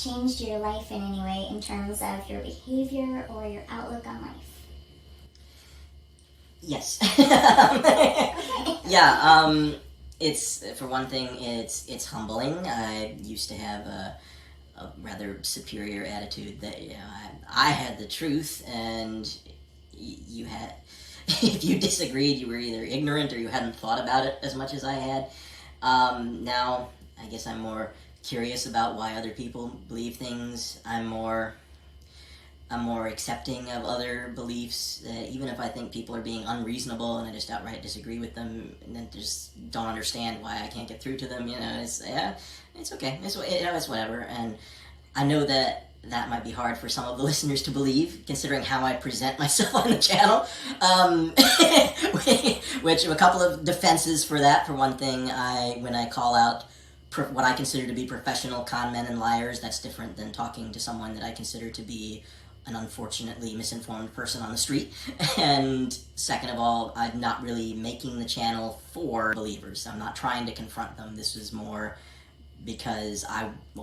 changed your life in any way in terms of your behavior or your outlook on life? Yes. Okay. Yeah, it's, for one thing, it's humbling. I used to have a rather superior attitude that, I had the truth, and you had, if you disagreed, you were either ignorant or you hadn't thought about it as much as I had. Now, I guess I'm more curious about why other people believe things. I'm more accepting of other beliefs, even if I think people are being unreasonable and I just outright disagree with them, and then just don't understand why I can't get through to them. It's okay. It's whatever. And I know that might be hard for some of the listeners to believe, considering how I present myself on the channel. Which, a couple of defenses for that. For one thing, when I call out what I consider to be professional con men and liars, that's different than talking to someone that I consider to be an unfortunately misinformed person on the street. And second of all, I'm not really making the channel for believers. I'm not trying to confront them. This was more because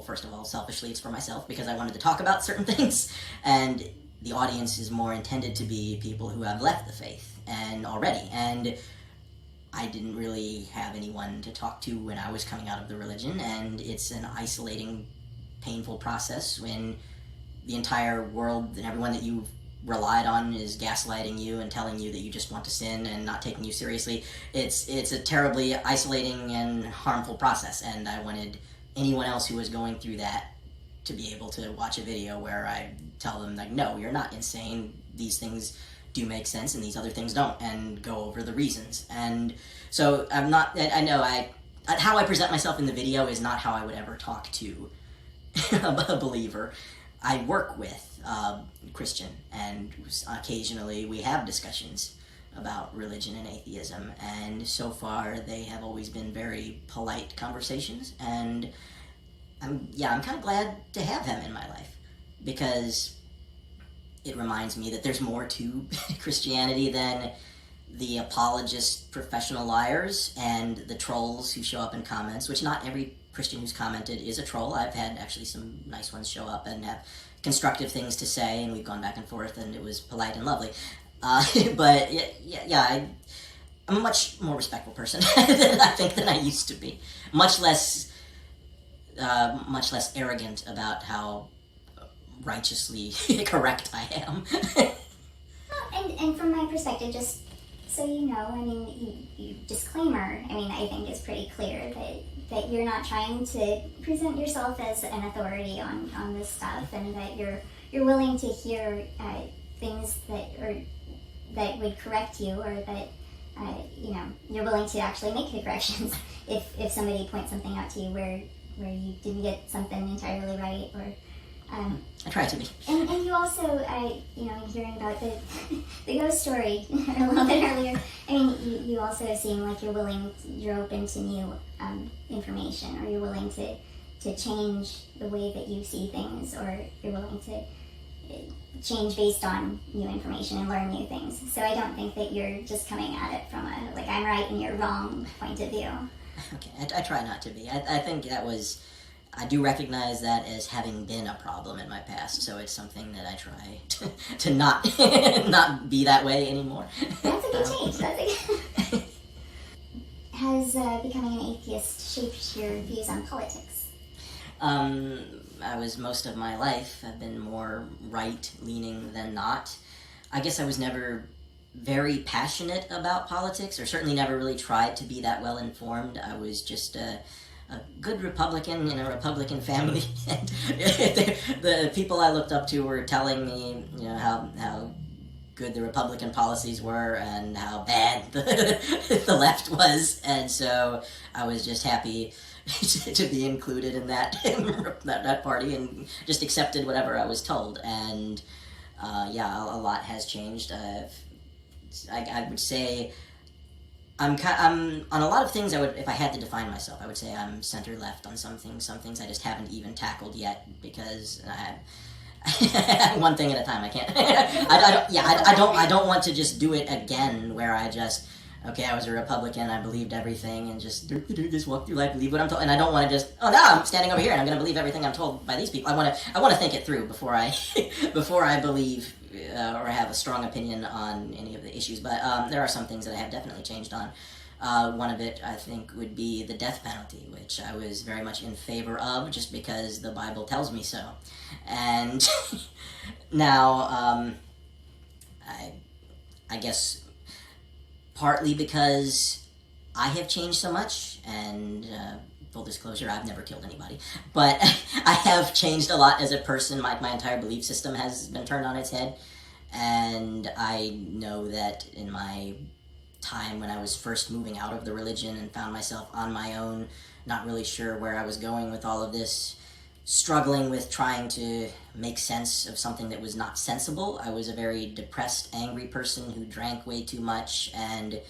first of all, selfishly, it's for myself, because I wanted to talk about certain things, and the audience is more intended to be people who have left the faith and I didn't really have anyone to talk to when I was coming out of the religion, and it's an isolating, painful process when the entire world and everyone that you relied on is gaslighting you and telling you that you just want to sin and not taking you seriously. It's a terribly isolating and harmful process, and I wanted anyone else who was going through that to be able to watch a video where I tell them, like, no, you're not insane. These things do make sense and these other things don't, and go over the reasons. And so I'm not, I know how I present myself in the video is not how I would ever talk to a believer. I work with Christian, and occasionally we have discussions about religion and atheism, and so far they have always been very polite conversations, and I'm kind of glad to have him in my life, because it reminds me that there's more to Christianity than the apologist professional liars and the trolls who show up in comments, which not every Christian who's commented is a troll. I've had actually some nice ones show up and have constructive things to say, and we've gone back and forth, and it was polite and lovely. But I'm a much more respectful person than I used to be. Much less arrogant about how righteously correct I am. And from my perspective, just so you know, I mean, you disclaimer, I mean, I think is pretty clear that you're not trying to present yourself as an authority on this stuff, and that you're willing to hear things that would correct you, or that you're willing to actually make the corrections if somebody points something out to you where you didn't get something entirely right, or I try to be. And you also, hearing about the ghost story a little bit earlier, I mean, you also seem like you're open to new information, or you're willing to change the way that you see things, or you're willing to change based on new information and learn new things. So I don't think that you're just coming at it from a, like, I'm right and you're wrong point of view. Okay, I try not to be. I think I do recognize that as having been a problem in my past, so it's something that I try to not be that way anymore. That's a good change. Has becoming an atheist shaped your views on politics? I was, most of my life, I've been more right-leaning than not. I guess I was never very passionate about politics, or certainly never really tried to be that well-informed. I was just a good Republican in a Republican family, and the people I looked up to were telling me, how good the Republican policies were and how bad the left was, and so I was just happy to be included in that party, and just accepted whatever I was told. And a lot has changed. I would say I'm on a lot of things. If I had to define myself, I would say I'm center left on some things. Some things I just haven't even tackled yet, because one thing at a time. I can't. I don't want to just do it again where I just okay, I was a Republican, I believed everything, and just walk through life, believe what I'm told, and I don't want to just, oh no, I'm standing over here and I'm going to believe everything I'm told by these people. I want to think it through before I before I believe or have a strong opinion on any of the issues. But there are some things that I have definitely changed on. One of it, I think, would be the death penalty, which I was very much in favor of, just because the Bible tells me so. And now, I guess partly because I have changed so much, and full disclosure, I've never killed anybody, but I have changed a lot as a person. My entire belief system has been turned on its head, and I know that in my time when I was first moving out of the religion and found myself on my own, not really sure where I was going with all of this, struggling with trying to make sense of something that was not sensible. I was a very depressed, angry person who drank way too much and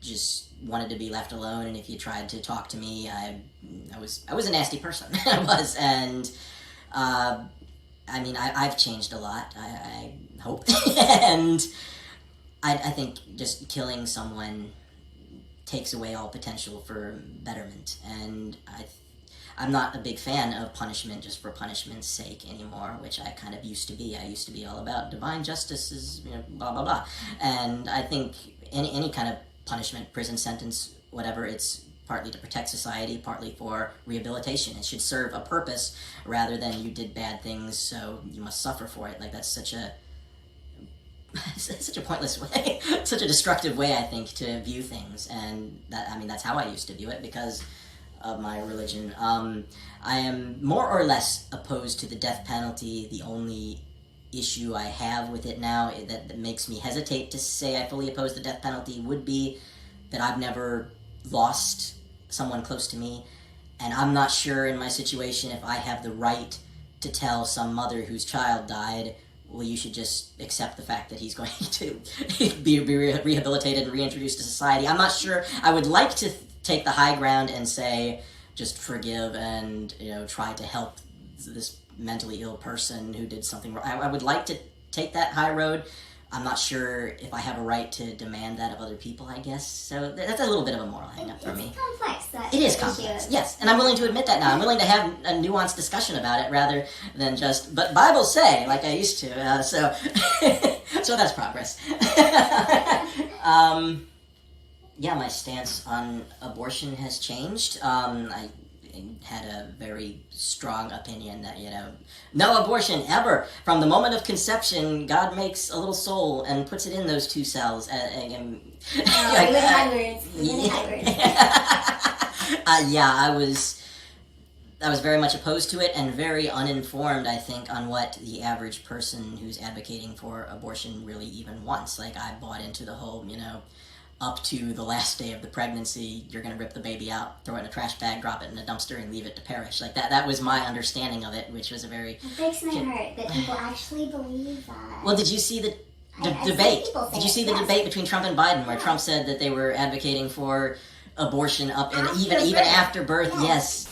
just wanted to be left alone. And if you tried to talk to me, I was a nasty person. I was, and I mean, I've changed a lot. I hope, and I think just killing someone takes away all potential for betterment, and I'm not a big fan of punishment just for punishment's sake anymore, which I kind of used to be. I used to be all about divine justice is, blah, blah, blah. And I think any kind of punishment, prison sentence, whatever, it's partly to protect society, partly for rehabilitation. It should serve a purpose rather than you did bad things, so you must suffer for it. Like, that's such a pointless way, such a destructive way, I think, to view things. And that's how I used to view it because of my religion. I am more or less opposed to the death penalty. The only issue I have with it now that makes me hesitate to say I fully oppose the death penalty would be that I've never lost someone close to me, and I'm not sure in my situation if I have the right to tell some mother whose child died, well, you should just accept the fact that he's going to be rehabilitated and reintroduced to society. I'm not sure. I would like to take the high ground and say, just forgive and, try to help this mentally ill person who did something wrong. I would like to take that high road. I'm not sure if I have a right to demand that of other people, I guess. So that's a little bit of a moral hang-up for me. It's complex. It is complex, yes. And I'm willing to admit that now. I'm willing to have a nuanced discussion about it rather than just, but Bibles say, like I used to. So so that's progress. Yeah, my stance on abortion has changed. I had a very strong opinion that, no abortion ever. From the moment of conception, God makes a little soul and puts it in those two cells. Yeah, I was very much opposed to it and very uninformed, I think, on what the average person who's advocating for abortion really even wants. Like, I bought into the whole, up to the last day of the pregnancy, you're going to rip the baby out, throw it in a trash bag, drop it in a dumpster, and leave it to perish. Like, that was my understanding of it, which was a very... It breaks my heart that people actually believe that. Well, did you see the debate? Did you see the debate between Trump and Biden where Trump said that they were advocating for abortion up and even after birth? Yes.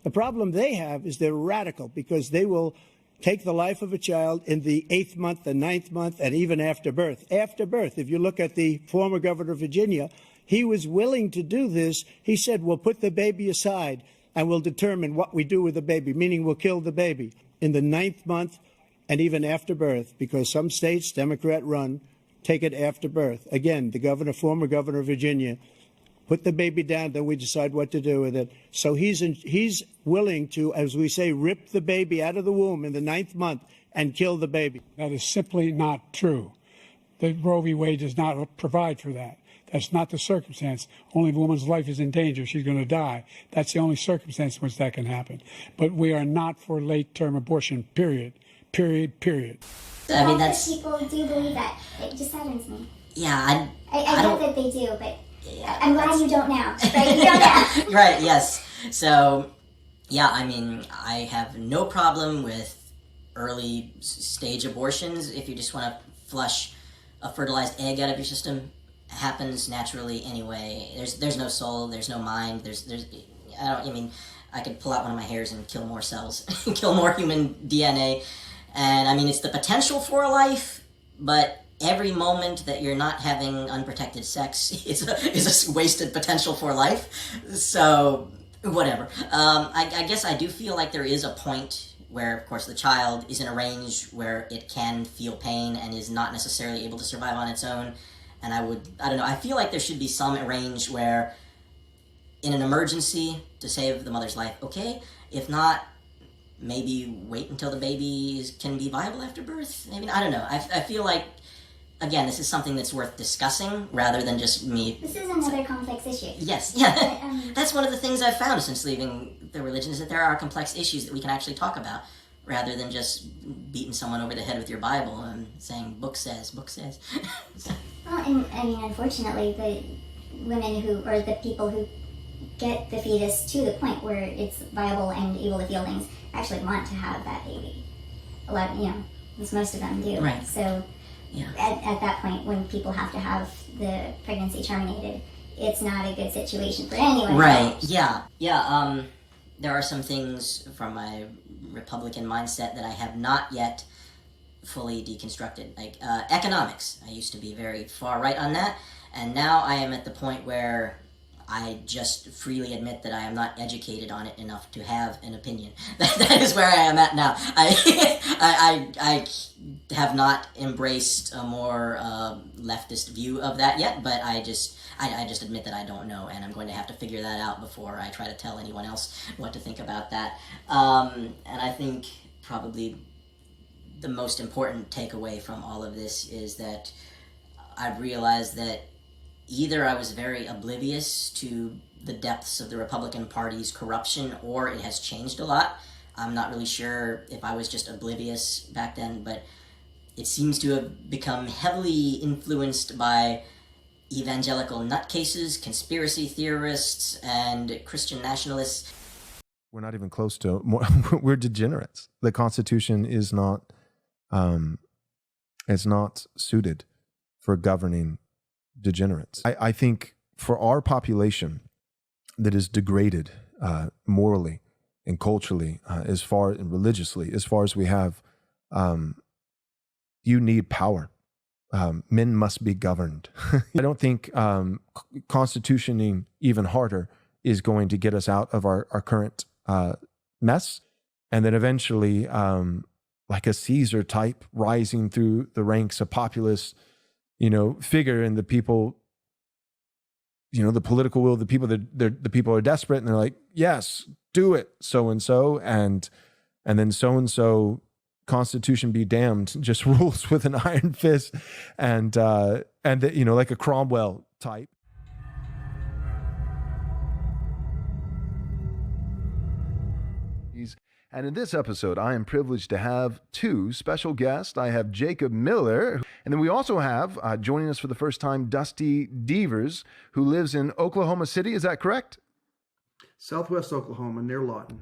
The problem they have is they're radical because they will take the life of a child in the 8th month, the 9th month, and even after birth. After birth, if you look at the former governor of Virginia, he was willing to do this. He said, we'll put the baby aside and we'll determine what we do with the baby, meaning we'll kill the baby in the 9th month and even after birth, because some states, Democrat run, take it after birth. Again, the former governor of Virginia, put the baby down, then we decide what to do with it. So he's willing to, as we say, rip the baby out of the womb in the 9th month and kill the baby. That is simply not true. The Roe v. Wade does not provide for that. That's not the circumstance. Only if a woman's life is in danger, she's going to die. That's the only circumstance in which that can happen. But we are not for late-term abortion, period. Period, period. I mean, that's... People do believe that. It just saddens me. Yeah, I know that they do, but... Yeah, I'm glad you don't now, right? You don't now. Right, yes. So, yeah, I mean, I have no problem with early stage abortions. If you just want to flush a fertilized egg out of your system, it happens naturally anyway. There's no soul, there's no mind, I could pull out one of my hairs and kill more cells, kill more human DNA. And I mean, it's the potential for a life, but every moment that you're not having unprotected sex is a wasted potential for life. So, whatever. I guess I do feel like there is a point where, of course, the child is in a range where it can feel pain and is not necessarily able to survive on its own. And I don't know, I feel like there should be some range where, in an emergency, to save the mother's life, okay. If not, maybe wait until the baby can be viable after birth. Maybe, I don't know. I feel like, again, this is something that's worth discussing rather than just me. This is another complex issue. Yes, yeah. That's one of the things I've found since leaving the religion, is that there are complex issues that we can actually talk about rather than just beating someone over the head with your Bible and saying, book says, book says. Well, and I mean, unfortunately, the women or the people who get the fetus to the point where it's viable and able to feel things actually want to have that baby. A lot, as most of them do. Right. So, yeah. At that point, when people have to have the pregnancy terminated, it's not a good situation for anyone. Right. Yeah. There are some things from my Republican mindset that I have not yet fully deconstructed, like economics. I used to be very far right on that, and now I am at the point where I just freely admit that I am not educated on it enough to have an opinion. That is where I am at now. I have not embraced a more leftist view of that yet, but I just admit that I don't know, and I'm going to have to figure that out before I try to tell anyone else what to think about that. And I think probably the most important takeaway from all of this is that I've realized that either I was very oblivious to the depths of the Republican Party's corruption, or it has changed a lot. I'm not really sure if I was just oblivious back then, but it seems to have become heavily influenced by evangelical nutcases, conspiracy theorists, and Christian nationalists. We're not even close to more. We're degenerates. The Constitution is not suited for governing degenerates. I think for our population that is degraded morally and culturally, and religiously, as far as we have, you need power. Men must be governed. I don't think constitutioning even harder is going to get us out of our current mess. And then eventually, like a Caesar type rising through the ranks, a populist, figure, and the people, the political will, the people are desperate, and they're like, yes, do it, so-and-so, and then so-and-so, Constitution be damned, just rules with an iron fist, and like a Cromwell type. And in this episode, I am privileged to have two special guests. I have Jacob Miller, and then we also have, joining us for the first time, Dusty Devers, who lives in Oklahoma City. Is that correct? Southwest Oklahoma, near Lawton.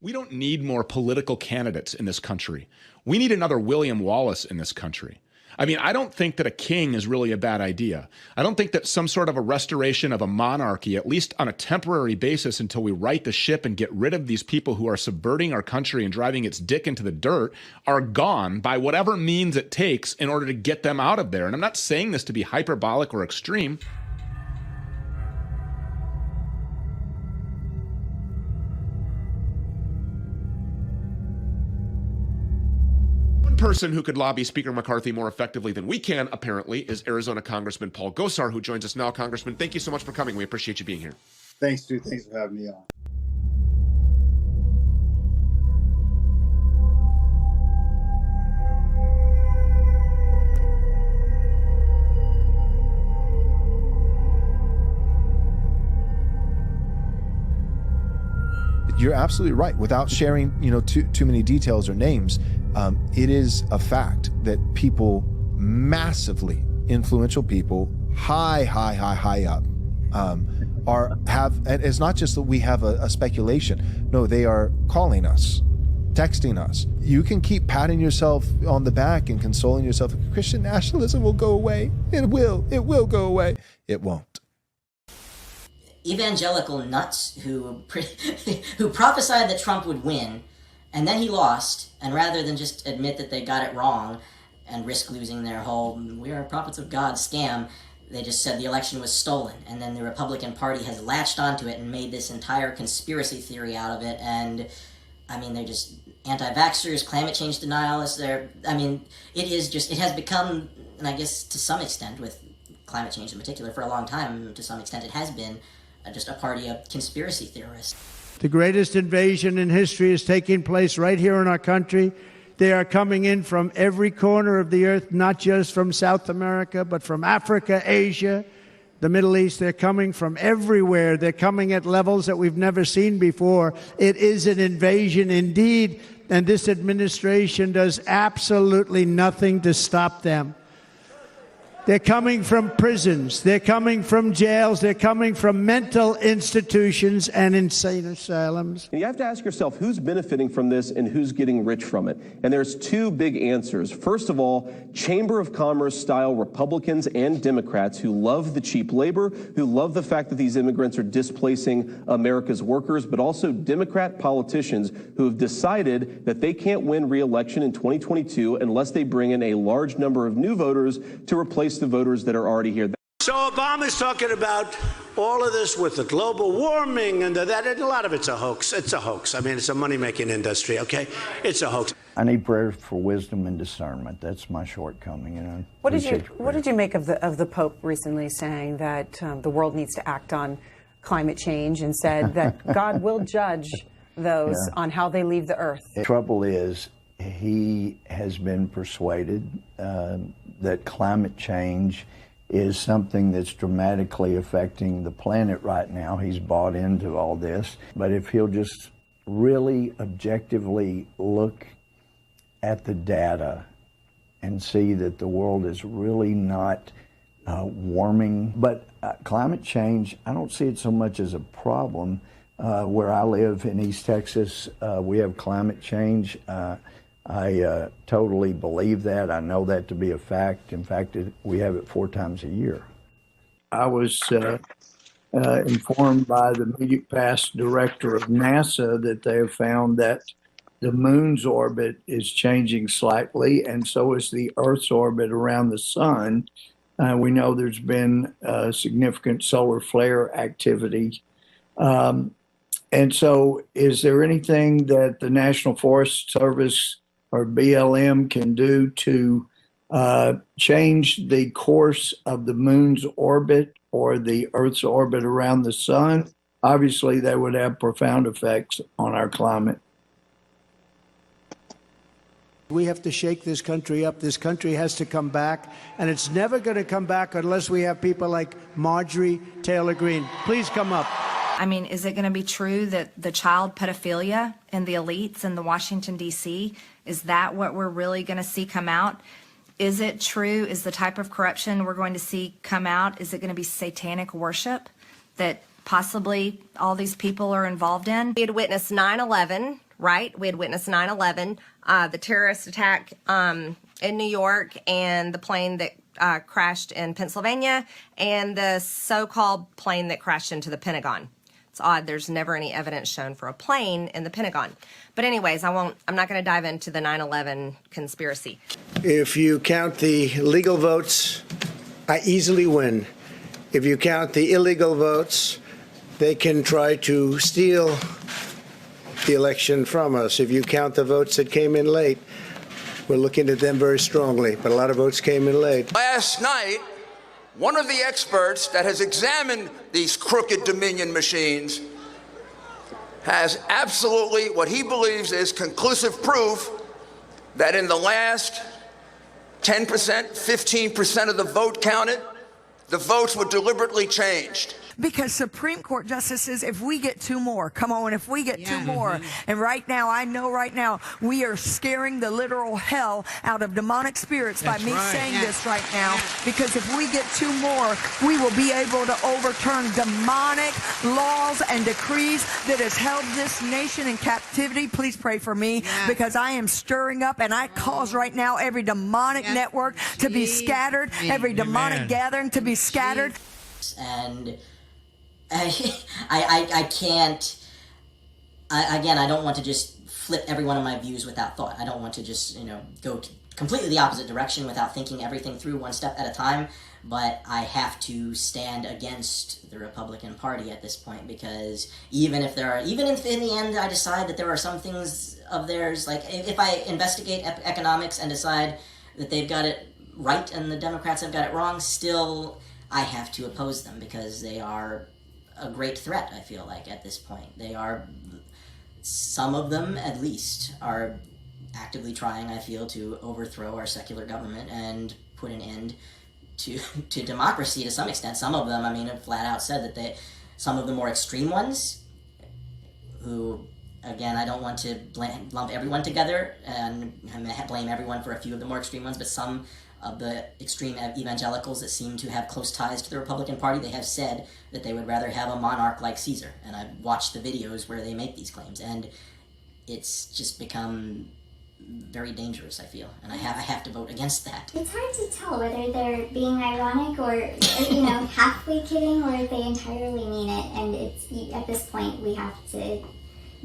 We don't need more political candidates in this country. We need another William Wallace in this country. I mean, I don't think that a king is really a bad idea. I don't think that some sort of a restoration of a monarchy, at least on a temporary basis until we right the ship and get rid of these people who are subverting our country and driving its dick into the dirt, are gone by whatever means it takes in order to get them out of there. And I'm not saying this to be hyperbolic or extreme. Person who could lobby Speaker McCarthy more effectively than we can, apparently, is Arizona Congressman Paul Gosar, who joins us now. Congressman, thank you so much for coming. We appreciate you being here. Thanks, dude. Thanks for having me on. You're absolutely right. Without sharing, too many details or names, it is a fact that people, massively influential people, high up and it's not just that we have a speculation. No, they are calling us, texting us. You can keep patting yourself on the back and consoling yourself. Christian nationalism will go away. It will go away. It won't. Evangelical nuts who prophesied that Trump would win, and then he lost, and rather than just admit that they got it wrong and risk losing their whole "we are prophets of God" scam, they just said the election was stolen, and then the Republican Party has latched onto it and made this entire conspiracy theory out of it. And I mean, they're just anti-vaxxers, climate change denialists. It has become, and I guess to some extent with climate change in particular, for a long time, to some extent it has been just a party of conspiracy theorists. The greatest invasion in history is taking place right here in our country. They are coming in from every corner of the earth, not just from South America, but from Africa, Asia, the Middle East. They're coming from everywhere. They're coming at levels that we've never seen before. It is an invasion indeed, and this administration does absolutely nothing to stop them. They're coming from prisons. They're coming from jails. They're coming from mental institutions and insane asylums. And you have to ask yourself who's benefiting from this and who's getting rich from it. And there's two big answers. First of all, Chamber of Commerce style Republicans and Democrats who love the cheap labor, who love the fact that these immigrants are displacing America's workers, but also Democrat politicians who have decided that they can't win re-election in 2022 unless they bring in a large number of new voters to replace the voters that are already here. So Obama's talking about all of this with the global warming and that, and a lot of it's a hoax. It's a hoax. I mean, it's a money-making industry, okay? It's a hoax. I need prayers for wisdom and discernment. That's my shortcoming, you know. What did you make of the Pope recently saying that the world needs to act on climate change and said that God will judge those on how they leave the earth? The trouble is, he has been persuaded that climate change is something that's dramatically affecting the planet right now. He's bought into all this. But if he'll just really objectively look at the data and see that the world is really not warming. But climate change, I don't see it so much as a problem. Where I live in East Texas, we have climate change. I totally believe that. I know that to be a fact. In fact, we have it 4 times a year. I was informed by the immediate past director of NASA that they have found that the moon's orbit is changing slightly, and so is the Earth's orbit around the sun. We know there's been significant solar flare activity. And so is there anything that the National Forest Service or BLM can do to change the course of the moon's orbit or the Earth's orbit around the sun? Obviously, that would have profound effects on our climate. We have to shake this country up. This country has to come back, and it's never going to come back unless we have people like Marjorie Taylor Greene. Please come up. I mean, is it going to be true that the child pedophilia in the elites in the Washington, D.C., is that what we're really going to see come out? Is it true? Is the type of corruption we're going to see come out, is it going to be satanic worship that possibly all these people are involved in? We had witnessed 9/11, right? We had witnessed 9/11, the terrorist attack in New York, and the plane that crashed in Pennsylvania, and the so-called plane that crashed into the Pentagon. It's odd. There's never any evidence shown for a plane in the Pentagon. But anyways, I'm not going to dive into the 9/11 conspiracy. If you count the legal votes, I easily win. If you count the illegal votes, they can try to steal the election from us. If you count the votes that came in late, we're looking at them very strongly. But a lot of votes came in late. Last night, one of the experts that has examined these crooked Dominion machines has absolutely what he believes is conclusive proof that in the last 10%, 15% of the vote counted, the votes were deliberately changed. Because Supreme Court justices, if we get two more, come on, if we get two more, and right now, I know right now, we are scaring the literal hell out of demonic spirits by me saying this right now, because if we get two more, we will be able to overturn demonic laws and decrees that has held this nation in captivity. Please pray for me, because I am stirring up, and I cause right now every demonic network to be scattered, every demonic gathering to be scattered. And I can't, again, I don't want to just flip every one of my views without thought. I don't want to just, go completely the opposite direction without thinking everything through one step at a time, but I have to stand against the Republican Party at this point, because even if in the end I decide that there are some things of theirs, like if I investigate economics and decide that they've got it right and the Democrats have got it wrong, still I have to oppose them because they are a great threat, I feel like, at this point. They are, some of them at least, are actively trying, I feel, to overthrow our secular government and put an end to democracy to some extent. Some of them, have flat out said that some of the more extreme ones, who, again, I don't want to lump everyone together and blame everyone for a few of the more extreme ones, but some of the extreme evangelicals that seem to have close ties to the Republican Party, they have said that they would rather have a monarch like Caesar. And I've watched the videos where they make these claims, and it's just become very dangerous, I feel, and I have to vote against that. It's hard to tell whether they're being ironic or halfway kidding, or if they entirely mean it, and it's, at this point, we have to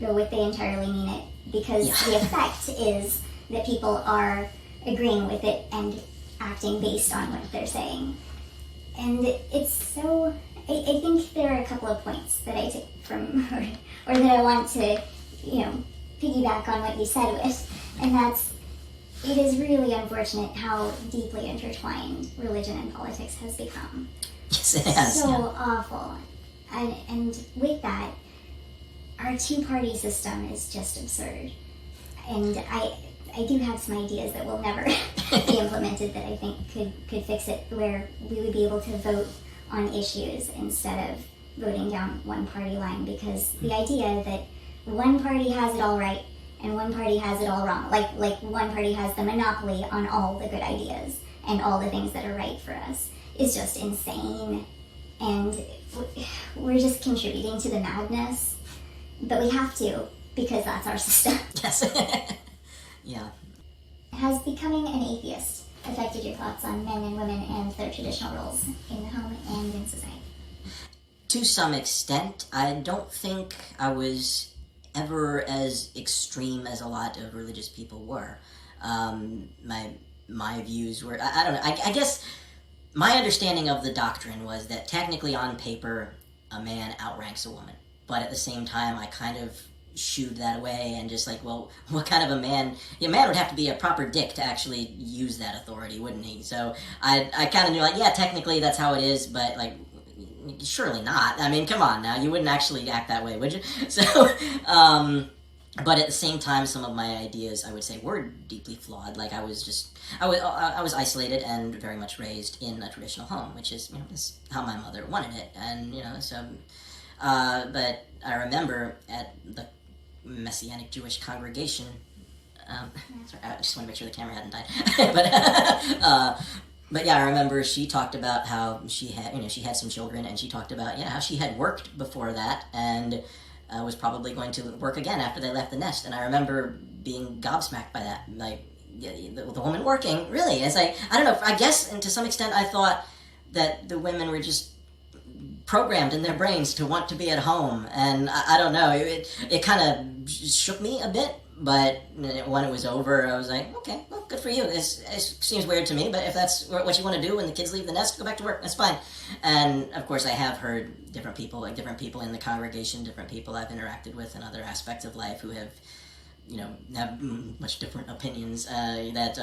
go with they entirely mean it, because the effect is that people are agreeing with it and acting based on what they're saying. And it's so, I think there are a couple of points that I took from, or that I want to, piggyback on what you said with, and that's, it is really unfortunate how deeply intertwined religion and politics has become. Yes, it has. So awful. And with that, our two-party system is just absurd. And I do have some ideas that will never be implemented that I think could fix it, where we would be able to vote on issues instead of voting down one party line, because the idea that one party has it all right and one party has it all wrong, like one party has the monopoly on all the good ideas and all the things that are right for us, is just insane. And we're just contributing to the madness, but we have to, because that's our system. Yes. Yeah. Has becoming an atheist affected your thoughts on men and women and their traditional roles in the home and in society? To some extent. I don't think I was ever as extreme as a lot of religious people were. My views were, I don't know, I guess my understanding of the doctrine was that technically on paper a man outranks a woman, but at the same time I kind of shooed that away and just like, well, what kind of a man? A man would have to be a proper dick to actually use that authority, wouldn't he? So I kind of knew, like, yeah, technically that's how it is, but like, surely not. Come on now, you wouldn't actually act that way, would you? So, but at the same time, some of my ideas, I would say, were deeply flawed. Like I was isolated and very much raised in a traditional home, which is, is how my mother wanted it, and so. But I remember at the Messianic Jewish congregation. Sorry, I just want to make sure the camera hadn't died. But yeah, I remember she talked about how she had some children, and she talked about how she had worked before that and was probably going to work again after they left the nest. And I remember being gobsmacked by that, like the woman working, really. It's like, I don't know, I guess, and to some extent I thought that the women were just programmed in their brains to want to be at home, and I don't know, it kind of shook me a bit, but when it was over, I was like, okay, well, good for you. It seems weird to me, but if that's what you want to do when the kids leave the nest, go back to work, that's fine. And of course I have heard different people in the congregation, different people I've interacted with in other aspects of life who have, have much different opinions, that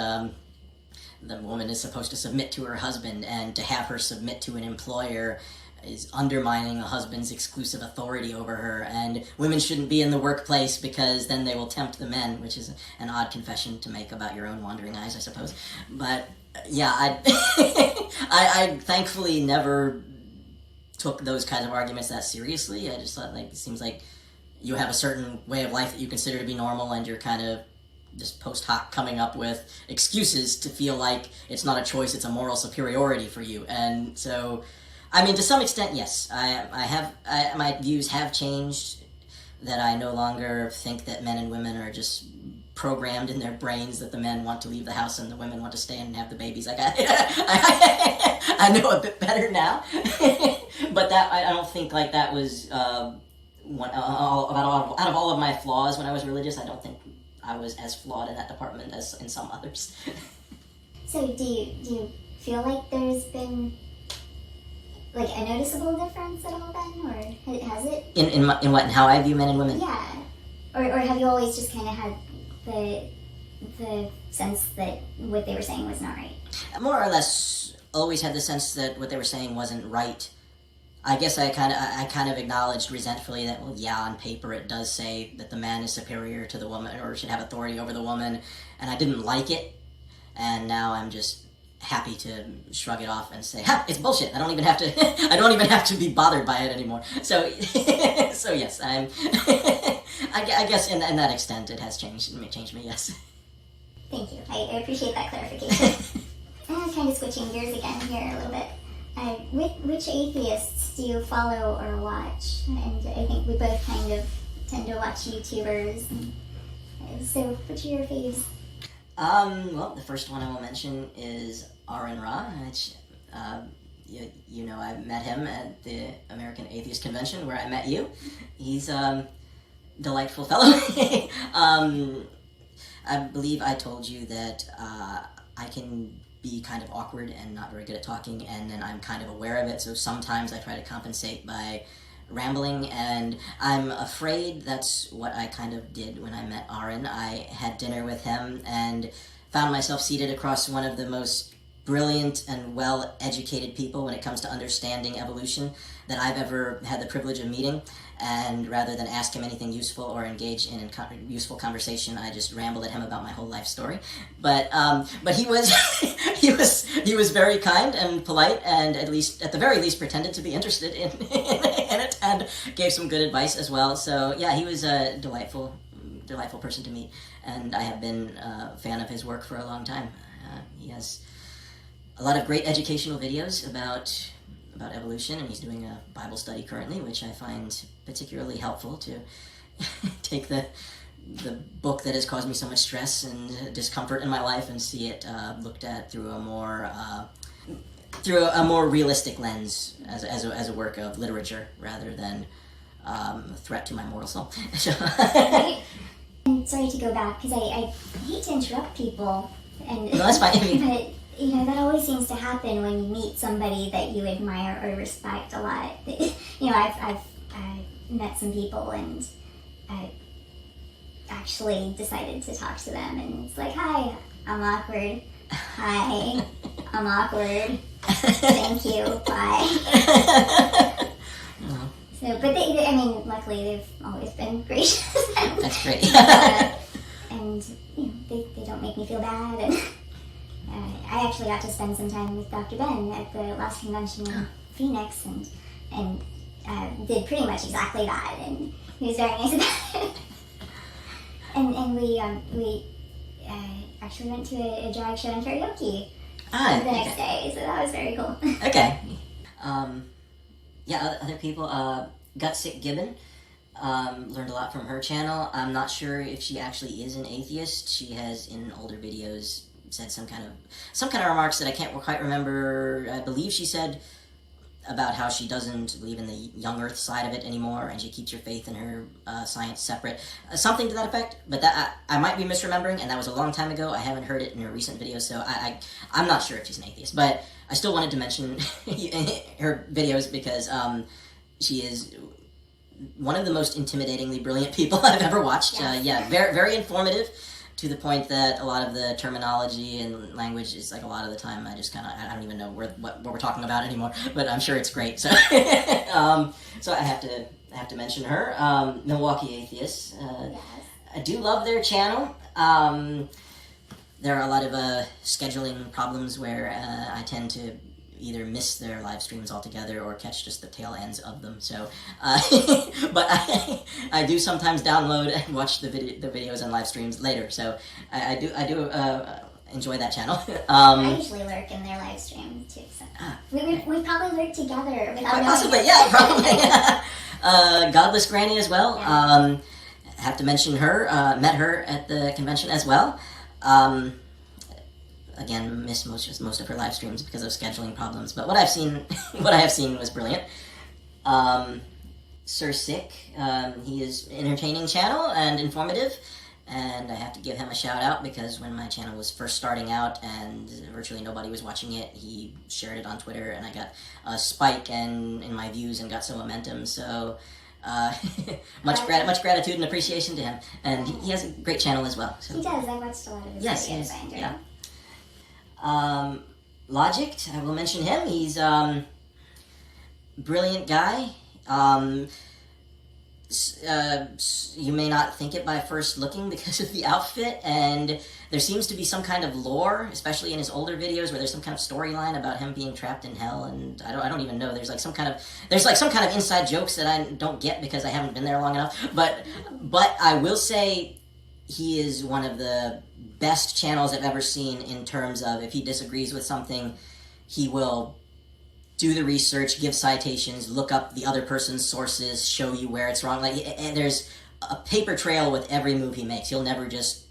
the woman is supposed to submit to her husband, and to have her submit to an employer is undermining a husband's exclusive authority over her, and women shouldn't be in the workplace because then they will tempt the men, which is an odd confession to make about your own wandering eyes, I suppose. But yeah, I thankfully never took those kinds of arguments that seriously. I just thought, like, it seems like you have a certain way of life that you consider to be normal, and you're kind of just post hoc coming up with excuses to feel like it's not a choice, it's a moral superiority for you. And so, I mean, to some extent, yes, my views have changed, that I no longer think that men and women are just programmed in their brains that the men want to leave the house and the women want to stay and have the babies. Like, I know a bit better now. But that, I don't think like that was, out of all of my flaws when I was religious, I don't think I was as flawed in that department as in some others. So do you feel like there's been like a noticeable difference at all then, or has it? In what, in how I view men and women? Yeah. Or have you always just kind of had the sense that what they were saying was not right? More or less always had the sense that what they were saying wasn't right. I guess I kind of acknowledged resentfully that, well, yeah, on paper it does say that the man is superior to the woman or should have authority over the woman, and I didn't like it, and now I'm just happy to shrug it off and say, ha, it's bullshit. I don't even have to be bothered by it anymore. So, so yes, I guess in that extent it has changed me, yes. Thank you. I appreciate that clarification. And kind of switching gears again here a little bit. Which atheists do you follow or watch? And I think we both kind of tend to watch YouTubers. So, which are your faves? Well, the first one I will mention is Aaron Ra, which, you know, I met him at the American Atheist Convention where I met you. He's a delightful fellow. I believe I told you that I can be kind of awkward and not very good at talking, and then I'm kind of aware of it, so sometimes I try to compensate by rambling, and I'm afraid that's what I kind of did when I met Aaron. I had dinner with him and found myself seated across one of the most brilliant and well-educated people when it comes to understanding evolution that I've ever had the privilege of meeting, and rather than ask him anything useful or engage in useful conversation, I just rambled at him about my whole life story. But he was he was very kind and polite, and at the very least pretended to be interested in it, and gave some good advice as well. So yeah, he was a delightful person to meet, and I have been a fan of his work for a long time. He has a lot of great educational videos about evolution, and he's doing a Bible study currently, which I find particularly helpful to take the book that has caused me so much stress and discomfort in my life and see it looked at through a more realistic lens as a work of literature rather than a threat to my mortal soul. Right. And sorry to go back because I hate to interrupt people, and no, that's fine. But you know, that always seems to happen when you meet somebody that you admire or respect a lot. You know, I've met some people and I actually decided to talk to them, and it's like, hi, I'm awkward. Hi, I'm awkward. Thank you. Bye. So, but they, I mean, luckily they've always been gracious. That's great. And you know, they don't make me feel bad. And I actually got to spend some time with Dr. Ben at the last convention in Phoenix, and did pretty much exactly that. And he was very nice about it. And we actually went to a drag show and karaoke the next day, so that was very cool. Okay. Yeah, other people, Gutsick Gibbon, learned a lot from her channel. I'm not sure if she actually is an atheist. She has, in older videos, said some kind of remarks that I can't quite remember. I believe she said about how she doesn't believe in the young earth side of it anymore, and she keeps her faith and her science separate. Something to that effect, but that I might be misremembering, and that was a long time ago. I haven't heard it in her recent videos, so I'm not sure if she's an atheist, but I still wanted to mention her videos because she is one of the most intimidatingly brilliant people I've ever watched. Yes. Yeah, very, very informative, to the point that a lot of the terminology and language is like a lot of the time I just kind of I don't even know what we're talking about anymore. But I'm sure it's great. So so I have to mention her, Milwaukee Atheists. I do love their channel. There are a lot of scheduling problems where I tend to either miss their live streams altogether or catch just the tail ends of them. So, but I do sometimes download and watch the videos and live streams later. So I do enjoy that channel. I usually lurk in their live stream too. So we probably lurk together without possibly, yeah, probably. Godless Granny as well. Yeah. Have to mention her. Met her at the convention as well. Again, missed most of her live streams because of scheduling problems. But what I have seen was brilliant. Sir Sick, he is an entertaining channel and informative, and I have to give him a shout out because when my channel was first starting out and virtually nobody was watching it, he shared it on Twitter, and I got a spike in my views and got some momentum. So. Much gratitude and appreciation to him, and he has a great channel as well. So. He does. I watched a lot of his videos. I enjoy him. Logic, I will mention him. He's brilliant guy. You may not think it by first looking because of the outfit, and there seems to be some kind of lore, especially in his older videos, where there's some kind of storyline about him being trapped in hell, and I don't even know. There's some kind of inside jokes that I don't get because I haven't been there long enough. But I will say he is one of the best channels I've ever seen in terms of if he disagrees with something, he will do the research, give citations, look up the other person's sources, show you where it's wrong. And there's a paper trail with every move he makes. He'll never just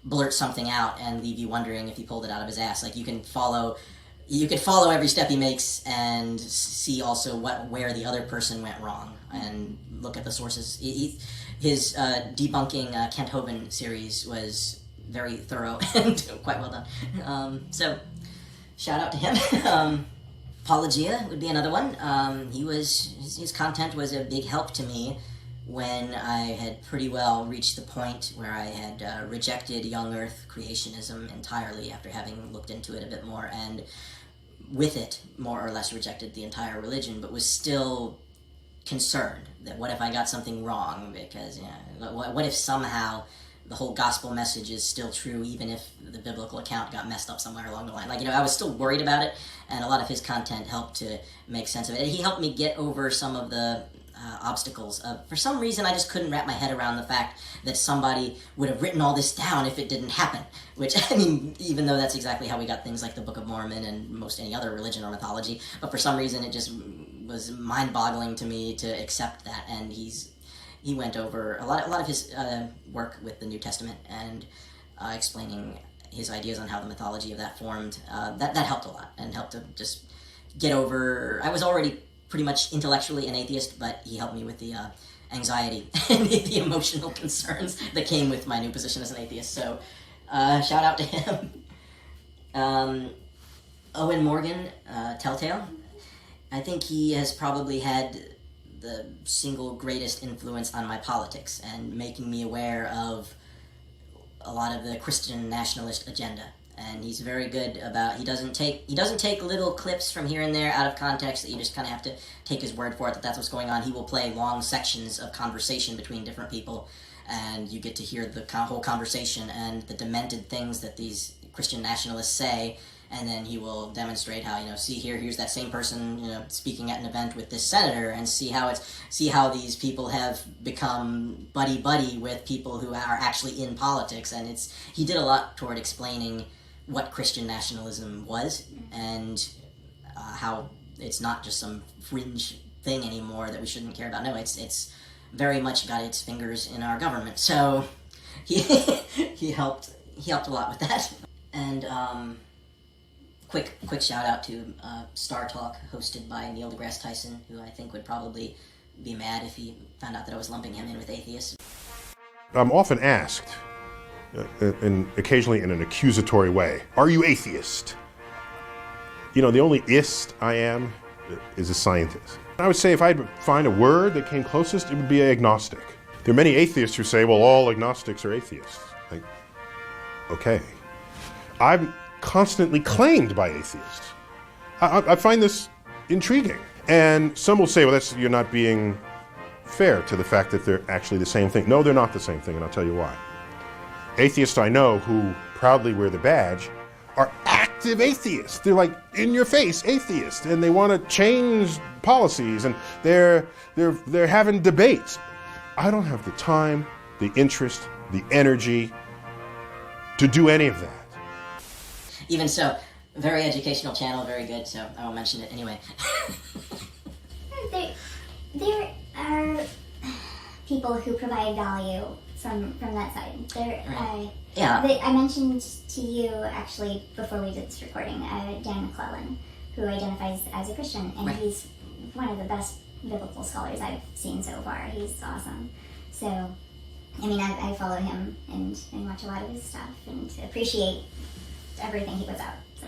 blurt something out and leave you wondering if he pulled it out of his ass. Like you can follow every step he makes and see also where the other person went wrong and look at the sources. His debunking Kent Hovind series was very thorough and quite well done. So shout out to him. Apologia would be another one. His content was a big help to me when I had pretty well reached the point where I had rejected young Earth creationism entirely after having looked into it a bit more, and with it more or less rejected the entire religion, but was still concerned that what if I got something wrong, because what if somehow the whole gospel message is still true even if the biblical account got messed up somewhere along the line. I was still worried about it, and a lot of his content helped to make sense of it. He helped me get over some of the obstacles. For some reason, I just couldn't wrap my head around the fact that somebody would have written all this down if it didn't happen. Which, I mean, even though that's exactly how we got things like the Book of Mormon and most any other religion or mythology, but for some reason it just was mind-boggling to me to accept that. And he went over a lot of his work with the New Testament and explaining his ideas on how the mythology of that formed. That helped a lot and helped to just get over. I was already pretty much intellectually an atheist, but he helped me with the anxiety and the emotional concerns that came with my new position as an atheist. So shout out to him. Owen Morgan, Telltale. I think he has probably had the single greatest influence on my politics and making me aware of a lot of the Christian nationalist agenda. And he's very good about, he doesn't take little clips from here and there out of context that you just kind of have to take his word for it that that's what's going on. He will play long sections of conversation between different people, and you get to hear the whole conversation and the demented things that these Christian nationalists say, and then he will demonstrate how, here's that same person, speaking at an event with this senator, and see how these people have become buddy with people who are actually in politics. And he did a lot toward explaining what Christian nationalism was and how it's not just some fringe thing anymore that we shouldn't care about. No, it's very much got its fingers in our government. So he helped a lot with that. And quick shout out to Star Talk, hosted by Neil deGrasse Tyson, who I think would probably be mad if he found out that I was lumping him in with atheists. I'm often asked, occasionally in an accusatory way, are you atheist? The only ist I am is a scientist. I would say if I had to find a word that came closest, it would be agnostic. There are many atheists who say, well, all agnostics are atheists. okay. I'm constantly claimed by atheists. I find this intriguing. And some will say, well, you're not being fair to the fact that they're actually the same thing. No, they're not the same thing, and I'll tell you why. Atheists I know who proudly wear the badge are active atheists. They're like in-your-face atheists, and they want to change policies, and they're having debates. I don't have the time, the interest, the energy to do any of that. Even so, very educational channel, very good, so I won't mention it anyway. There are people who provide value from that side. I mentioned to you, actually, before we did this recording, Dan McClellan, who identifies as a Christian, and he's one of the best biblical scholars I've seen so far. He's awesome. So, I mean, I follow him and watch a lot of his stuff and appreciate everything he puts out. So.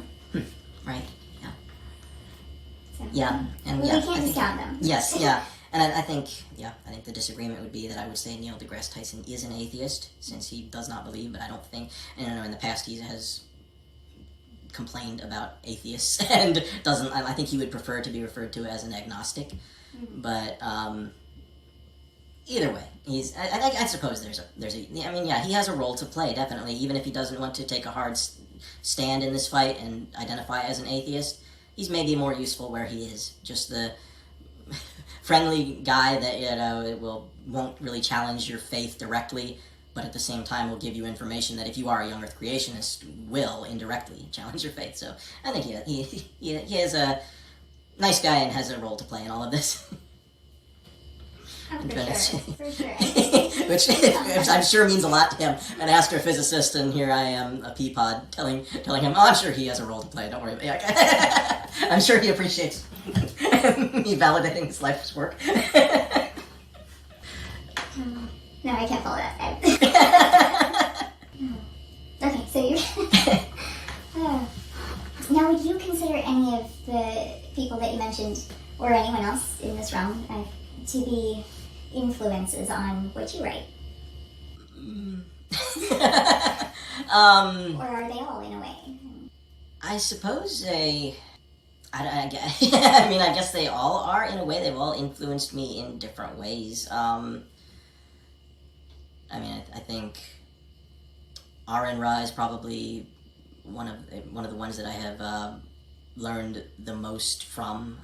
Right, yeah. So, yeah, and we yeah. can't discount them. Yes, yeah. And I think the disagreement would be that I would say Neil deGrasse Tyson is an atheist, since he does not believe, but I don't think, and in the past he has complained about atheists, and I think he would prefer to be referred to as an agnostic, but, either way, I suppose he has a role to play, definitely, even if he doesn't want to take a hard stand in this fight and identify as an atheist. He's maybe more useful where he is, just the friendly guy that won't really challenge your faith directly, but at the same time will give you information that if you are a young Earth creationist, will indirectly challenge your faith. So I think he is a nice guy and has a role to play in all of this. Oh, for sure. Which I'm sure means a lot to him, an astrophysicist, and here I am, a peapod, telling him, oh, I'm sure he has a role to play, don't worry about it. I'm sure he appreciates me validating his life's work. No, I can't follow that. Okay, so now, would you consider any of the people that you mentioned, or anyone else in this realm, to be influences on what you write? Or are they all in a way? I suppose I guess they all are in a way. They've all influenced me in different ways. I think R.N. Ra is probably one of the ones that I have learned the most from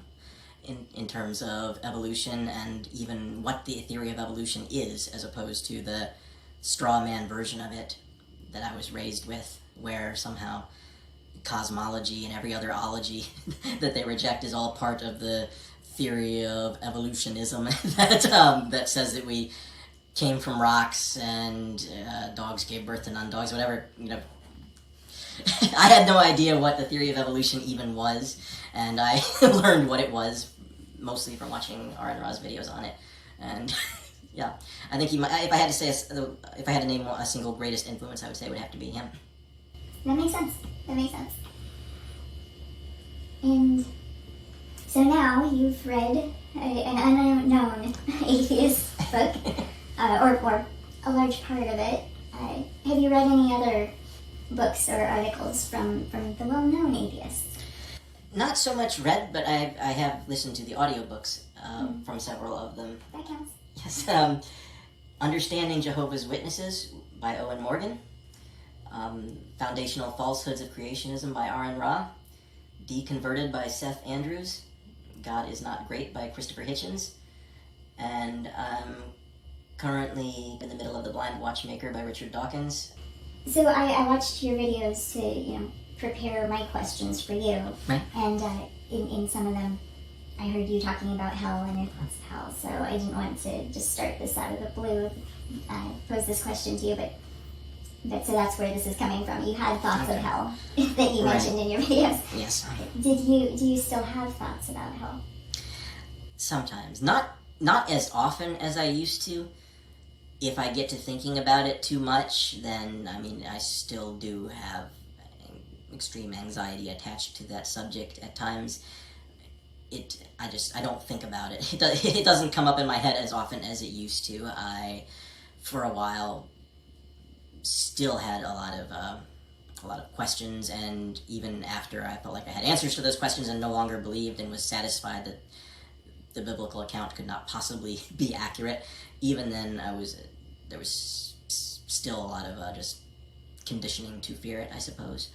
in terms of evolution, and even what the theory of evolution is, as opposed to the straw man version of it that I was raised with, where somehow cosmology and every other ology that they reject is all part of the theory of evolutionism that says that we came from rocks and dogs gave birth to non-dogs, whatever. I had no idea what the theory of evolution even was, and I learned what it was mostly from watching R.N. Ra's videos on it. And yeah, I think if I had to name a single greatest influence, I would say it would have to be him. That makes sense. And so now you've read an unknown atheist book, or a large part of it. Have you read any other books or articles from the well-known atheists? Not so much read, but I have listened to the audiobooks from several of them. That counts. Yes. Understanding Jehovah's Witnesses by Owen Morgan. Foundational Falsehoods of Creationism by R.N. Ra. Deconverted by Seth Andrews. God is Not Great by Christopher Hitchens. And I'm currently in the middle of The Blind Watchmaker by Richard Dawkins. So I watched your videos to, prepare my questions for you. Right. And in some of them, I heard you talking about hell and your thoughts of hell. So I didn't want to just start this out of the blue, pose this question to you, but so that's where this is coming from. You had thoughts of hell that you mentioned in your videos. Yes. Do you still have thoughts about hell? Sometimes. Not as often as I used to. If I get to thinking about it too much, then, I still do have extreme anxiety attached to that subject at times. I don't think about it. It doesn't come up in my head as often as it used to. For a while, still had a lot of questions, and even after I felt like I had answers to those questions and no longer believed and was satisfied that the biblical account could not possibly be accurate, even then there was still a lot of just conditioning to fear it, I suppose.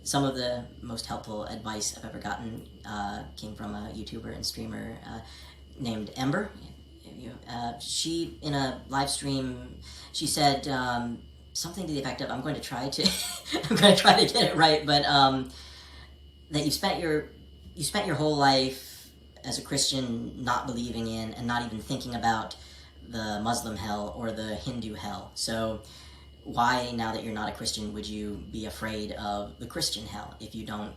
Some of the most helpful advice I've ever gotten came from a YouTuber and streamer named Ember. She, in a live stream, she said something to the effect of, I'm going to try to get it right, but that you spent your whole life as a Christian not believing in and not even thinking about the Muslim hell or the Hindu hell. So why, now that you're not a Christian, would you be afraid of the Christian hell? If you don't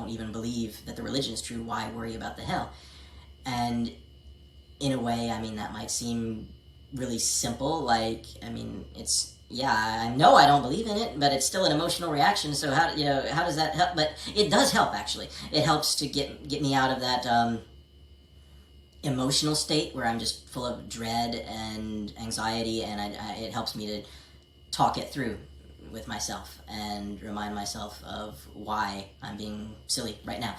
even believe that the religion is true, why worry about the hell? And in a way, I mean, that might seem really simple. Like, I mean, I know I don't believe in it, but it's still an emotional reaction. So how does that help? But it does help, actually. It helps to get me out of that emotional state where I'm just full of dread and anxiety, and it helps me to talk it through with myself and remind myself of why I'm being silly right now.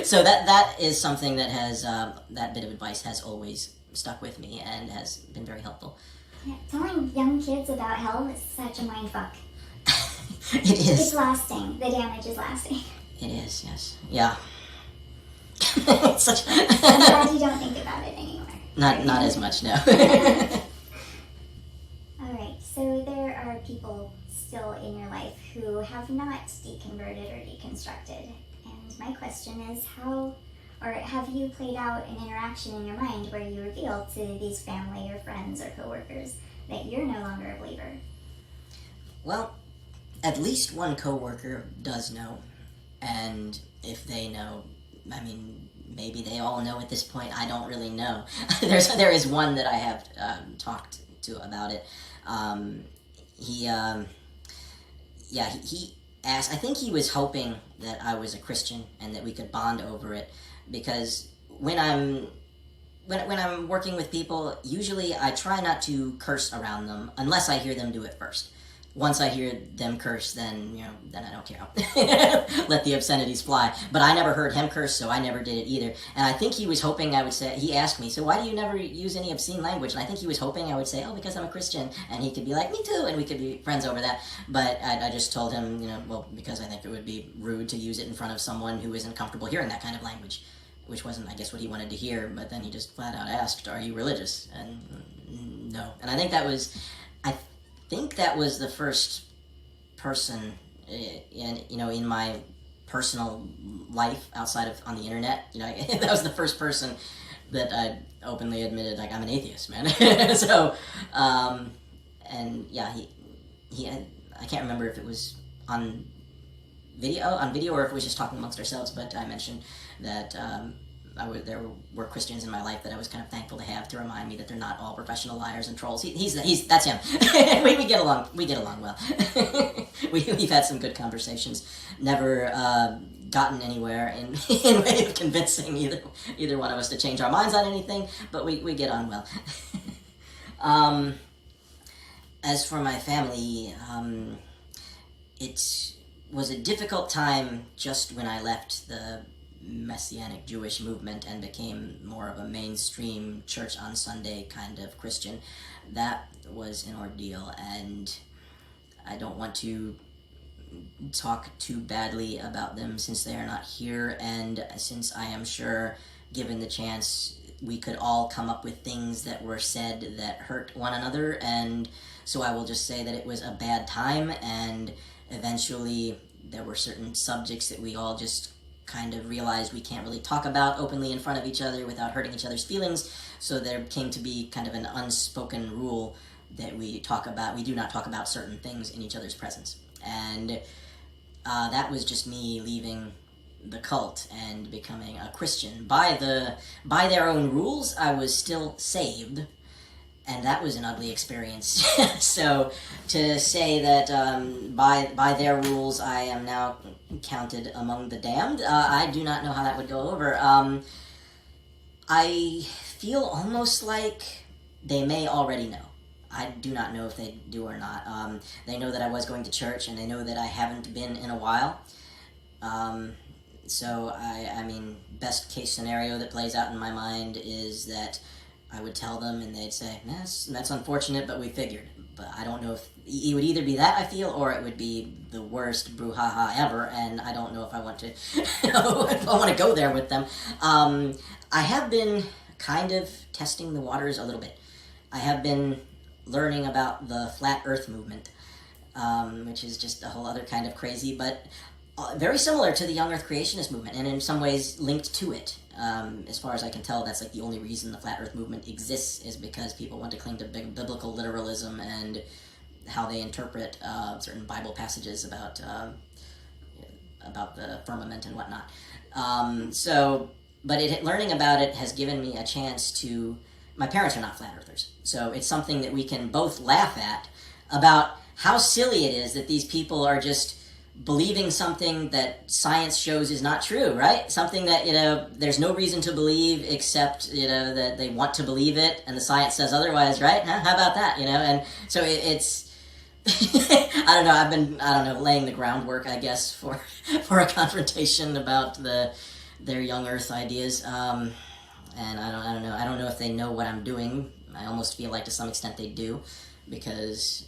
So that is something that has that bit of advice has always stuck with me and has been very helpful. Yeah, telling young kids about hell is such a mindfuck. It is. It's lasting. The damage is lasting. It is, yes. Yeah. It's such... I'm glad you don't think about it anymore. Not as much, no. Alright, so there are people still in your life who have not deconverted or deconstructed. And my question is, have you played out an interaction in your mind where you reveal to these family or friends or coworkers that you're no longer a believer? Well, at least one coworker does know, and if they know, I mean, maybe they all know at this point. I don't really know. There is one that I have talked to about it. He asked. I think he was hoping that I was a Christian and that we could bond over it, because when I'm working with people, usually I try not to curse around them unless I hear them do it first. Once I hear them curse, then I don't care. Let the obscenities fly. But I never heard him curse, so I never did it either. And I think he was hoping I would say, he asked me, so why do you never use any obscene language? And I think he was hoping I would say, oh, because I'm a Christian. And he could be like, me too, and we could be friends over that. But I just told him, well, because I think it would be rude to use it in front of someone who isn't comfortable hearing that kind of language, which wasn't, I guess, what he wanted to hear. But then he just flat out asked, are you religious? And no. And I think that was the first person in my personal life outside of on the internet. That was the first person that I openly admitted, like, I'm an atheist, man. So, and yeah, he I can't remember if it was on video or if it was just talking amongst ourselves, but I mentioned that there were Christians in my life that I was kind of thankful to have to remind me that they're not all professional liars and trolls. That's him. we get along well. We've had some good conversations. Never gotten anywhere in way of convincing either one of us to change our minds on anything, but we get on well. As for my family, it was a difficult time just when I left the Messianic Jewish movement and became more of a mainstream church on Sunday kind of Christian. That was an ordeal, and I don't want to talk too badly about them since they are not here, and since I am sure, given the chance, we could all come up with things that were said that hurt one another, and so I will just say that it was a bad time, and eventually there were certain subjects that we all just kind of realized we can't really talk about openly in front of each other without hurting each other's feelings, so there came to be kind of an unspoken rule that we do not talk about certain things in each other's presence. And that was just me leaving the cult and becoming a Christian. By their own rules, I was still saved, and that was an ugly experience. So to say that by their rules I am now counted among the damned, I do not know how that would go over. I feel almost like they may already know. I do not know if they do or not. They know that I was going to church, and they know that I haven't been in a while. So I mean, best case scenario that plays out in my mind is that I would tell them, and they'd say, that's unfortunate, but we figured. But I don't know if it would either be that I feel, or it would be the worst brouhaha ever, and I don't know if I want to, if I want to go there with them. I have been kind of testing the waters a little bit. I have been learning about the flat Earth movement, which is just a whole other kind of crazy, but very similar to the young Earth creationist movement, and in some ways linked to it. As far as I can tell, that's like the only reason the flat Earth movement exists, is because people want to cling to biblical literalism and how they interpret certain Bible passages about the firmament and whatnot. But learning about it has given me a chance to. My parents are not flat earthers, so it's something that we can both laugh at about how silly it is that these people are just believing something that science shows is not true, right? Something that, there's no reason to believe except, that they want to believe it, and the science says otherwise, right? How about that, And so it's, I don't know, I've been, laying the groundwork, I guess, for a confrontation about their young Earth ideas. And I don't know if they know what I'm doing. I almost feel like to some extent they do, because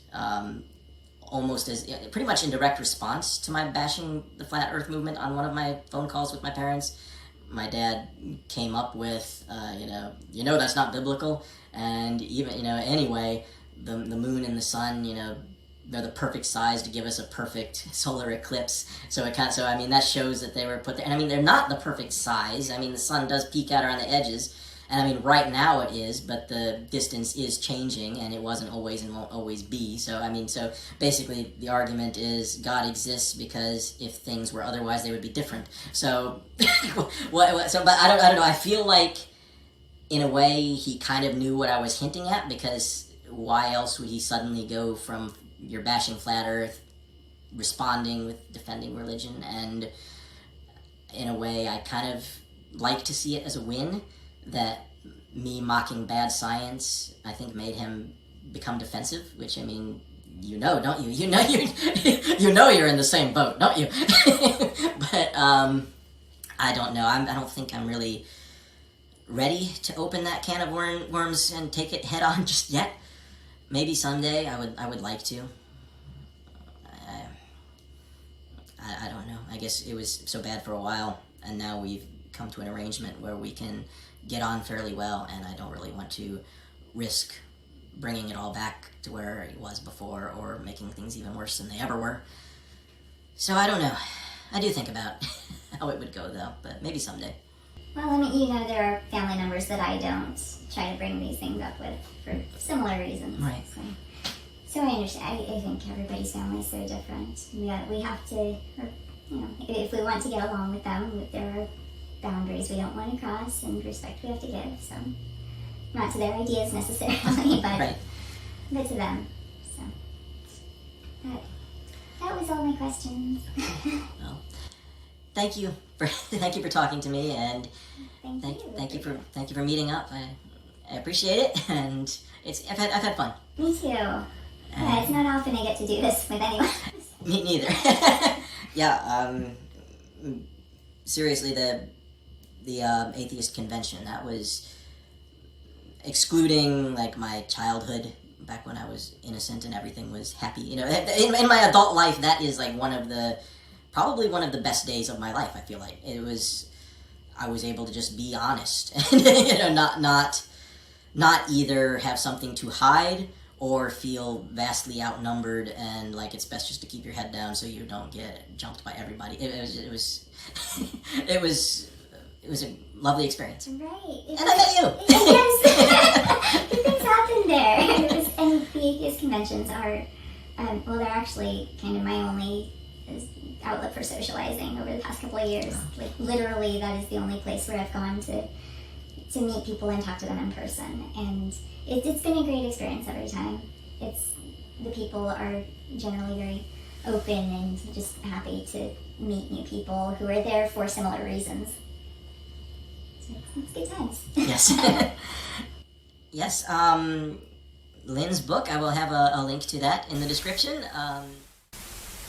almost as pretty much in direct response to my bashing the flat Earth movement on one of my phone calls with my parents, my dad came up with, that's not biblical, and even, anyway, the moon and the sun, they're the perfect size to give us a perfect solar eclipse. So that shows that they were put there. And they're not the perfect size. The sun does peek out around the edges. And right now it is, but the distance is changing, and it wasn't always and won't always be. So so basically the argument is God exists because if things were otherwise, they would be different. So, but I don't know. I feel like, in a way, he kind of knew what I was hinting at, because why else would he suddenly go from you're bashing flat Earth, responding with defending religion? And in a way, I kind of like to see it as a win, that me mocking bad science, I think, made him become defensive, which, don't you? You know you're in the same boat, don't you? But I don't know. I don't think I'm really ready to open that can of worms and take it head on just yet. Maybe someday I would like to. I don't know. I guess it was so bad for a while, and now we've come to an arrangement where we can get on fairly well, and I don't really want to risk bringing it all back to where it was before, or making things even worse than they ever were. So I don't know. I do think about how it would go, though, but maybe someday. Well, there are family members that I don't try to bring these things up with for similar reasons. Right. So I understand. I think everybody's family is so different. We have to, if we want to get along with them, there are boundaries we don't want to cross and respect we have to give. So, not to their ideas necessarily, but right. But to them. So, that was all my questions. Well, thank you for talking to me, and thank you for meeting up. I appreciate it, and I've had fun. Me too. Yeah, it's not often I get to do this with anyone. Me neither. Yeah. Seriously, the atheist convention, that was excluding like my childhood, back when I was innocent and everything was happy. In my adult life, that is like probably one of the best days of my life. I feel like I was able to just be honest, and not either have something to hide or feel vastly outnumbered and like it's best just to keep your head down so you don't get jumped by everybody. It was it was a lovely experience. Right. And I met you. Yes. Good things happened there. And the atheist conventions are, they're actually kind of my only outlet for socializing over the past couple of years. Like, literally, that is the only place where I've gone to meet people and talk to them in person. And it's been a great experience every time. The people are generally very open and just happy to meet new people who are there for similar reasons. So it's good times. Yes. Yes. Lynn's book, I will have a link to that in the description.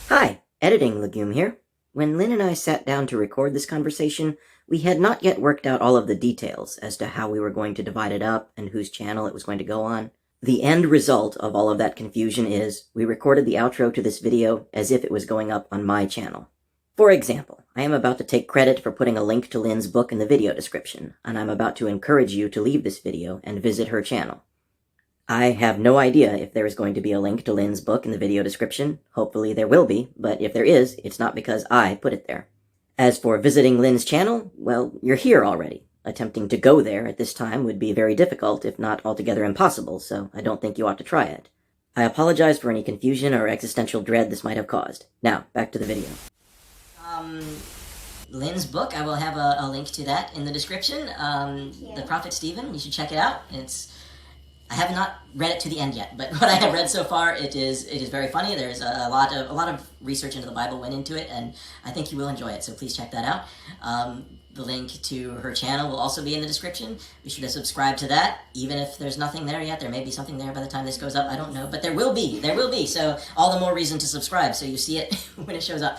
Hi, Editing Legume here. When Lynn and I sat down to record this conversation, we had not yet worked out all of the details as to how we were going to divide it up and whose channel it was going to go on. The end result of all of that confusion is we recorded the outro to this video as if it was going up on my channel. For example, I am about to take credit for putting a link to Lynn's book in the video description, and I'm about to encourage you to leave this video and visit her channel. I have no idea if there is going to be a link to Lynn's book in the video description. Hopefully there will be, but if there is, it's not because I put it there. As for visiting Lynn's channel, well, you're here already. Attempting to go there at this time would be very difficult, if not altogether impossible, so I don't think you ought to try it. I apologize for any confusion or existential dread this might have caused. Now, back to the video. Lynn's book, I will have a link to that in the description. The Prophet Stephen, you should check it out. I have not read it to the end yet, but what I have read so far, it is very funny. There's a lot of research into the Bible went into it, and I think you will enjoy it, so please check that out. The link to her channel will also be in the description. Be sure to subscribe to that, even if there's nothing there yet. There may be something there by the time this goes up, I don't know, but there will be, so all the more reason to subscribe, so you see it when it shows up.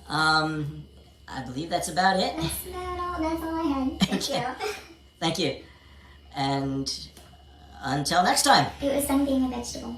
I believe that's about it. That's all I had. Thank you. Thank you. And until next time. It was fun being a vegetable.